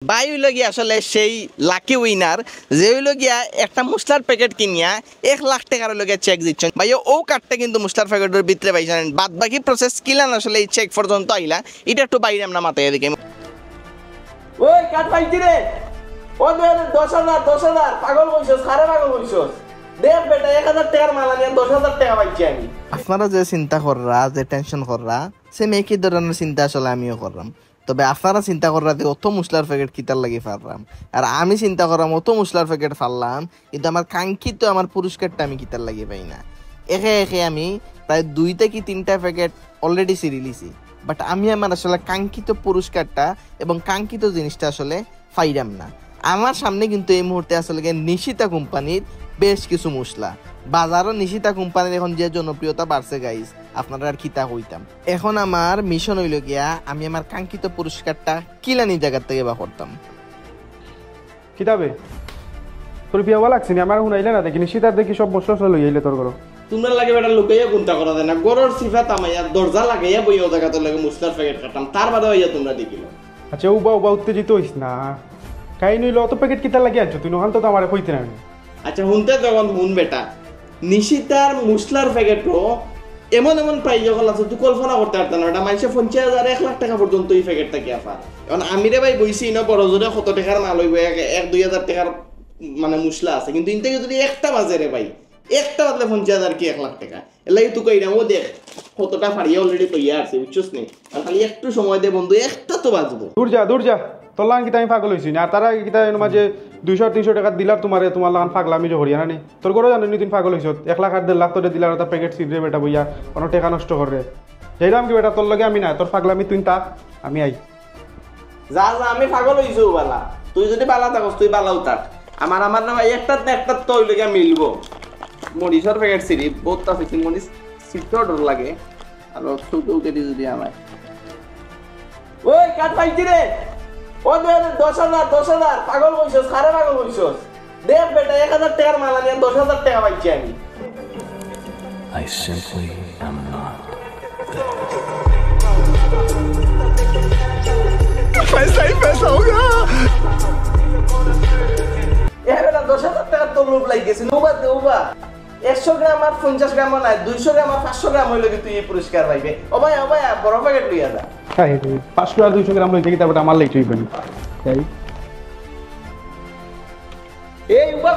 ভাই হইল গিয়া আসলে সেই লাকি উইনার যে হইল গিয়া একটা মশলার প্যাকেট কিনিয়া 1,00,000 টাকার লগে চেক দিচ্ছেন ভাই। ও কার্ডটা কিন্তু মশলার প্যাকেটের ভিতরে পাইছেন, বাদ বাকি প্রসেস কিলান আসলে এই চেক পর্যন্ত আইলা এটা একটু বাইরে আমরা মাথায় এদিকে। ওই কার্ড পাইছি রে, ও 10,000 পাগল কইছস, খারাপ পাগল কইছস। দেখ বেটা 1,000 টাকার মাল আনিয়া 10,000 টাকা পাইছি আমি। আপনারা যে চিন্তা কররা, যে টেনশন কররা, সেম একই ধরনের চিন্তা আসলে আমিও করলাম। তবে আপনারা চিন্তা করার অত মশলার প্যাকেট কিতার লাগি ফারলাম, আর আমি চিন্তা করলাম অত মশলার প্যাকেট ফারলাম, কিন্তু আমার কাঙ্ক্ষিত আমার পুরস্কারটা আমি কিতার লাগি পাই না। একে একে আমি প্রায় 2 থেকে 3টা প্যাকেট অলরেডি সিরি লিছি, বাট আমি আমার আসলে কাঙ্ক্ষিত পুরস্কারটা এবং কাঙ্ক্ষিত জিনিসটা আসলে পাইলাম না। আমার সামনে কিন্তু এই মুহূর্তে আসলে নিশিতা কোম্পানির বেশ কিছু মশলা বাজারও। নিশিতা কোম্পানির এখন যে জনপ্রিয়তা বাড়ছে গাইজ, আপনারা আর খিতা হইতাম। এখন আমার মিশন হইল গিয়া আমি আমার কাঙ্ক্ষিত পুরস্কারটা কিলানি জায়গার থেকে বা করতাম। কিতাবে তোর বিয়া ভালো লাগছে না? আমার শুনাইলে না দেখি নিশিতার দেখি সব মশলা সব লই আইলে তোর ঘর। তোমরা লাগে বেটা লুকাইয়া গুনতা করা দেয় না, গরর সিফা তামাইয়া দরজা লাগাইয়া বইয়া জায়গা তোর লাগে মশলার প্যাকেট কাটতাম, তার বাদে হইয়া তোমরা দেখিল। আচ্ছা উবা উত্তেজিত হইস না, কাই নইল অত প্যাকেট কিতার লাগি আনছো তুই? নহান তো আমার কইতে না। আচ্ছা শুনতে যখন শুন বেটা, নিশিতার মশলার প্যাকেটও এমন এমন প্রাইজ যখন আছে তুই কল্পনা করতে পারতাম না। এটা মানুষে 50,000 1,00,000 টাকা পর্যন্ত এই প্যাকেটটা কি আফা। এখন আমি রে ভাই বইছি না বড় জোরে 100 টাকার মাল হইব, 1-2 হাজার টাকার মানে মশলা আছে, কিন্তু ইন থেকে যদি একটা বাজে রে ভাই, একটা বাজলে 50,000 কি 1,00,000 টাকা এলাই তুই কই না। ও দেখ কতটা ফাড়িয়া অলরেডি তৈরি আছে বুঝছস নি, আর খালি একটু সময় দে বন্ধু, একটা তো বাজবো। দূর যা তোর লাগান কিতা আমি পাগল হইছি না। আর তারা কিতা মাঝে 200-300 টাকা দিলার তোমার লাগান পাগলা আমি যে হরিয়া না নি। তোর ঘরে জানি তুই পাগল হইছ, 1,00,000-1,50,000 তোর দিলার ওটা প্যাকেট সিট রে বেটা বইয়া কোনো টাকা নষ্ট করে যাইলাম কি বেটা। তোর লগে আমি না, তোর পাগলামি তুই তা আমি আই যা আমি পাগল হইছো বালা। তুই যদি বালা থাকস তুই বালাও থাক, আমার না ভাই একটা তো ওই লগে মিলবো। মরিচের প্যাকেট সিরি বহুত আছে, মরিচ সিটও ডর লাগে আর ছোটো কেটে যদি আমায়। ওই কাট পাইছি রে, ও 10,000 পাগল কইছস, খারাপ পাগল কইছস। দেখ বেটা 1,000 টাকার মাল আনিয়া 10,000 টাকা পাইছি আমি। I simply am not. पैसा होगा। এ বেটা 10,000 টাকা তোর লোভ লাগিয়েছে। নোবা 100 গ্রাম আর 50 গ্রাম নাই, 200 গ্রাম আর 500 গ্রাম হইলে তুই এই পুরস্কার পাইবে। ও ভাই বড় প্যাকেট লইয়া যা। 500 আর 200 গ্রাম লইতে কি তারপর আমার লাগি তুইবেন তাই। এই উবা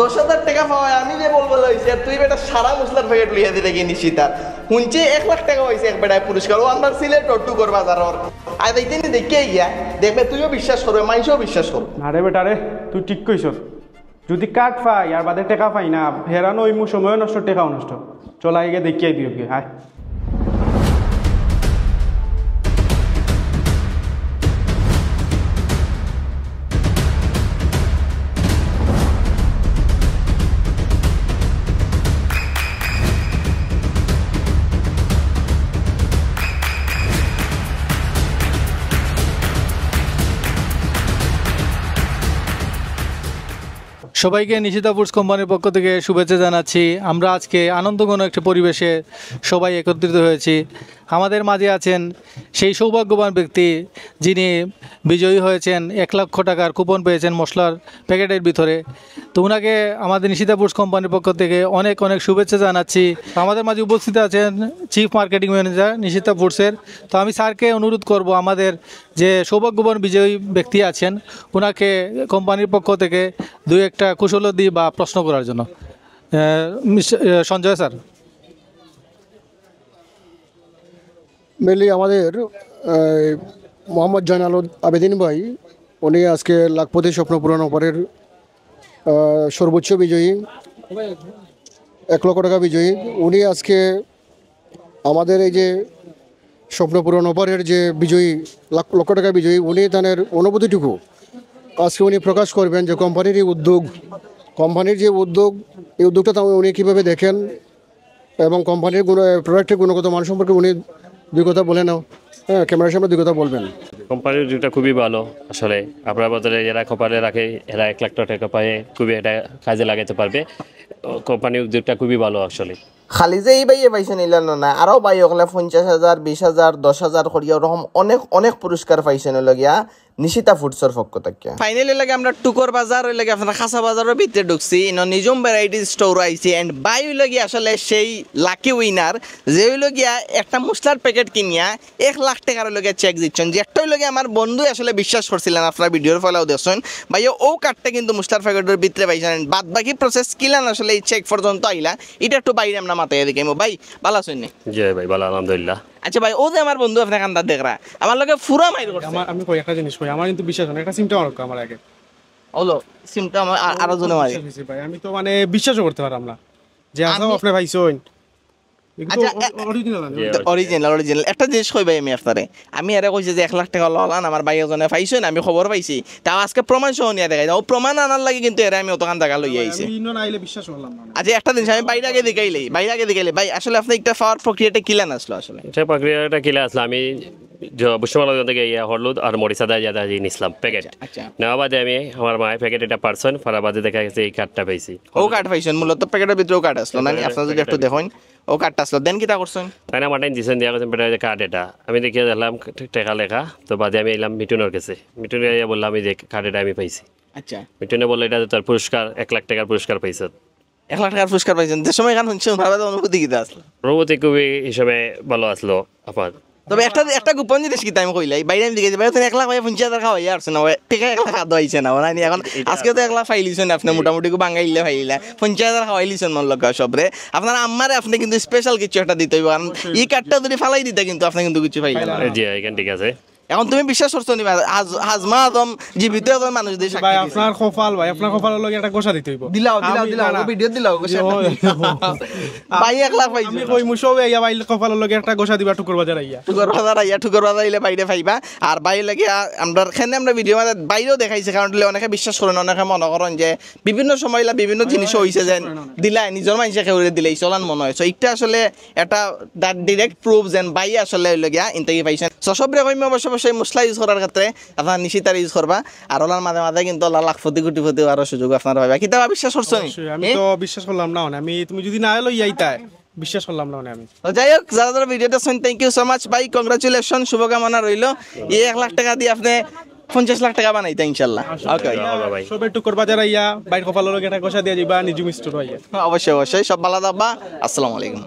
10,000 টাকা পাওয়া আমি যে বলবো লইছে, তুই বেটা সারা মশলার প্যাকেট লইয়া দিলে কি নিশিতা শুনছি 1,00,000 টাকা হইছে এক বেটায় পুরস্কার। ও আমার সিলেট টট্টু কর বাজারর আর দেখতে নি দেখিয়ে গিয়া দেখবে তুইও বিশ্বাস করবে, মানুষও বিশ্বাস করবে। না রে বেটা রে, তুই ঠিক কইছ। যদি কাঠ পাই আর বাদে টেকা পাই না, হেরানো ওই সময় নষ্ট, টেকাও নষ্ট। চল আগে দেখিয়ে দিও কি হায়। সবাইকে নিশিতা ফুডস কোম্পানির পক্ষ থেকে শুভেচ্ছা জানাচ্ছি। আমরা আজকে আনন্দঘন একটি পরিবেশে সবাই একত্রিত হয়েছি। আমাদের মাঝে আছেন সেই সৌভাগ্যবান ব্যক্তি যিনি বিজয়ী হয়েছেন, 1,00,000 টাকার কুপন পেয়েছেন মশলার প্যাকেটের ভিতরে। তো ওনাকে আমাদের নিশিতা ফুডস কোম্পানির পক্ষ থেকে অনেক শুভেচ্ছা জানাচ্ছি। আমাদের মাঝে উপস্থিত আছেন চিফ মার্কেটিং ম্যানেজার নিশিতা ফুডসের। তো আমি স্যারকে অনুরোধ করব আমাদের যে সৌভাগ্যবান বিজয়ী ব্যক্তি আছেন ওনাকে কোম্পানির পক্ষ থেকে 2-1টা কুশলতি বা প্রশ্ন করার জন্য। সঞ্জয় স্যার। মেনলি আমাদের মোহাম্মদ জয়নাল আবেদিন ভাই, উনি আজকে লাখপতি স্বপ্ন পূরণ অফারের সর্বোচ্চ বিজয়ী, 1,00,000 টাকা বিজয়ী। উনি আজকে আমাদের এই যে স্বপ্ন পূরণ অফারের যে বিজয়ী, লক্ষ টাকা বিজয়ী, উনি তাদের অনুভূতিটুকু আজকে উনি প্রকাশ করবেন যে কোম্পানির এই উদ্যোগ, কোম্পানির যে উদ্যোগ, এই উদ্যোগটা উনি কীভাবে দেখেন এবং কোম্পানির প্রোডাক্টের গুণগত মান সম্পর্কে উনি 2 কথা বলে নাও। হ্যাঁ, ক্যামেরার সামনে 2 কথা বলবেন। কোম্পানির উদ্যোগটা খুবই ভালো আসলে। আপনার বাজারে যারা কোম্পানি রাখে এরা 1,00,000 টাকা পায়ে খুবই এটা কাজে লাগাতে পারবে। কোম্পানির উদ্যোগটা খুবই ভালো আসলে। খালি যে এই বাইয়ে পাইছে নিলেন না, আরও বাই ওগুলা 50,000, 20,000, 10,000 করিয়া ওরকম অনেক পুরস্কার পাইছেন লগিয়া নিশিতা ফুডসর পক্ষ থেকে ফাইনালি লাগে আমরা টুকর বাজার ওই লাগে আপনার খাসা বাজারের ভিতরে ঢুকছি নিজম ভ্যারাইটিস স্টোর আইছি এন্ড বাই হইল গিয়া আসলে সেই লাকি উইনার যে হইল গিয়া একটা মশলার প্যাকেট কিনিয়া 1 লাখ টাকার লগে চেক দিচ্ছেন যে একটা হইল গিয়া আমার বন্ধু আসলে বিশ্বাস করছিলেন আপনারা ভিডিওর ফলাও দেখছেন ভাই ও কার্ডটা কিন্তু মশলার প্যাকেটের ভিতরে পাইছেন বাদ বাকি প্রসেস কিলান আসলে এই চেক পর্যন্ত আইলা এটা একটু বাইরে আমরা মাথায় দেখে ভাই ভালো আছেন জি ভাই ভালো আলহামদুলিল্লাহ। আচ্ছা ভাই ও যে আমার বন্ধু আপনার কান্দার দেখরা আমার লগে পুরা মাইর করছে আমি কই একটা জিনিস কই আমার কিন্তু বিশ্বাস হয় না একটা সিমটা আমার আমার আগে হলো সিমটম আরো জনে মারি ভাই আমি তো মানে বিশ্বাসও করতে পারলাম না যে আসলে আপনি ভাইছইন আচ্ছা, অরিজিনাল অরিজিনাল একটা জিনিস কই ভাই আমি আপনারে আমি আরে কইছে যে 1 লাখ টাকা ললান আমার ভাই ওজনে পাইছো না আমি খবর পাইছি তাও আজকে প্রমাণ সহ নিয়ে দেখাই ও প্রমাণ আনার লাগে কিন্তু এরা আমি অতখান টাকা লই আইছি আমি ইনো না আইলে বিশ্বাস করলাম না। আচ্ছা একটা জিনিস আমি বাইরে আগে দেখাইলে ভাই আসলে আপনি একটা পাওয়ার প্রক্রিয়াটা কিলান আসলো আসলে এটা প্রক্রিয়াটা কিলা আসলে আমি বুসমালা থেকে ইয়া হলুদ আর মরিচা দা জাদা নিছিলাম প্যাকেট। আচ্ছা নেওয়া বাদে আমি আমার মায়ের প্যাকেট এটা পার্সন ফারাবাদে দেখা গেছে এই কার্ডটা পাইছি। ও কার্ড পাইছেন মূলত প্যাকেটের ভিতরে ও কার্ড আসলো না আপনারা যদি একটু দেখুন ও কার্ডটা আসলো দেন কিটা করছেন তাই না মাটাই দিয়েছেন দিয়া গেছেন পেটে কার্ড এটা আমি দেখিয়ে দেখলাম টাকা লেখা তো বাদে আমি এলাম মিটুনের কাছে মিটুনে বললাম এই যে কার্ড এটা আমি পাইছি। আচ্ছা মিটুনে বললো এটা তোর পুরস্কার 1 লাখ টাকার পুরস্কার পাইছ। 1 লাখ টাকার পুরস্কার পাইছেন যে সময় গান শুনছেন ভাবে অনুভূতি কিটা আসলো প্রভূতি খুবই হিসাবে ভালো আসলো আপনার। তবে একটা গোপন জিনিস কি আমি কইলাই বাইরে আমি দিকে ভাই তুমি 1 লাখ ভাই 50,000 খাওয়াই আসছে না টাকা 1 লাখ খাওয়া হইছে না মানে এখন আজকে তো 1 লাখ ফাইলিছেন আপনি মোটামুটি বাঙাইলে ফাইলা 50,000 খাওয়াইলিছেন মন লগা সবরে আপনার আম্মারে আপনি কিন্তু স্পেশাল কিছু একটা দিতে হইব কারণ এই কার্ডটা যদি ফালাই দিতে কিন্তু আপনি কিন্তু কিছু পাইলেন না। জি এখান ঠিক আছে। এখন তুমি বিশ্বাস করছো নি হাজমা আদম জীবিত একজন মানুষ দিয়ে ভাই আপনার কপাল ভাই আপনার কপালের লগে একটা গোছা দিতে হইব। দিলাও ভিডিও দিলাও ভাই 1 লাখ পাইছি আমি কই মুসবে ইয়া ভাই কপালের লগে একটা গোছা দিবা টুকুর বাজার আইয়া ঠুকর বাজার আইলে বাইরে পাইবা আর বাইরে লাগে আমরা ভিডিও মাঝে বাইরেও দেখাইছে কারণ অনেকে বিশ্বাস করেন অনেকে মনে করেন যে বিভিন্ন সময় বিভিন্ন জিনিস হইছে যে দিলাই নিজের মানুষে কেউ দিলে চলান মনে হয় এইটা আসলে এটা ডিরেক্ট প্রুফ যেন বাই আসলে লগিয়া ইনতেই পাইছেন সবরে কইম অবশ্যই মশলা ইউজ করার ক্ষেত্রে আপনার নিশিতার ইউজ করবা আর ওলার মাঝে মাঝে কিন্তু লাখপতি কোটিপতি আরো সুযোগ আপনার পাইবা কিতাবা বিশ্বাস করছো নি আমি তো বিশ্বাস করলাম না আমি তুমি যদি না লই আইতা বিশ্বাস করলাম না আমি। যাই হোক যারা ভিডিওটা শুন থ্যাংক ইউ সো মাচ ভাই কংগ্রাচুলেশন শুভকামনা রইল এই 1 লাখ টাকা দিয়ে আপনি 50 লাখ টাকা বানাইতে ইনশাআল্লাহ। ওকে ভাই সবে টুকুর বাজার আইয়া বাইর কপালের লগে একটা গোছা দিয়া দিবা নিজু মিস্টার আইয়া অবশ্যই সব ভালো থাকবা। আসসালামু আলাইকুম।